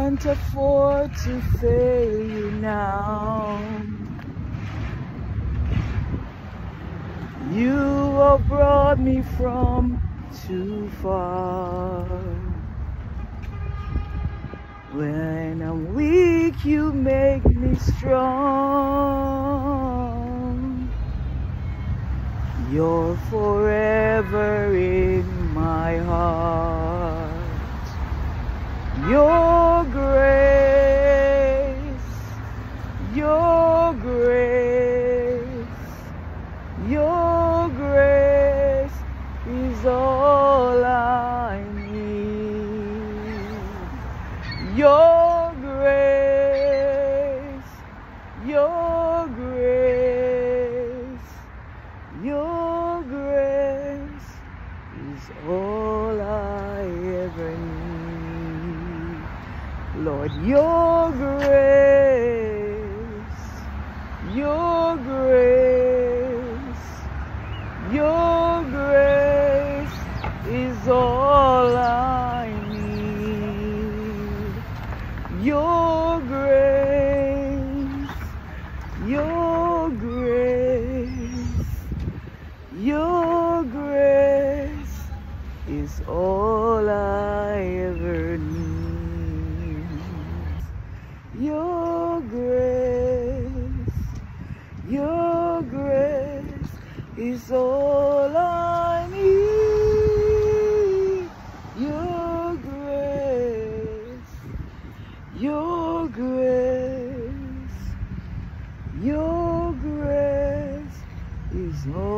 can't afford to fail you now. You have brought me from too far. When I'm weak, you make me strong. You're forever in my heart. Your grace, your grace, your grace is all I need. Your grace, your grace, your grace is all I ever need. Lord, your grace, your grace, your grace is all I need. Your grace, your grace, your grace is all I ever need. Your grace, your grace is all I need. Your grace, your grace, your grace is all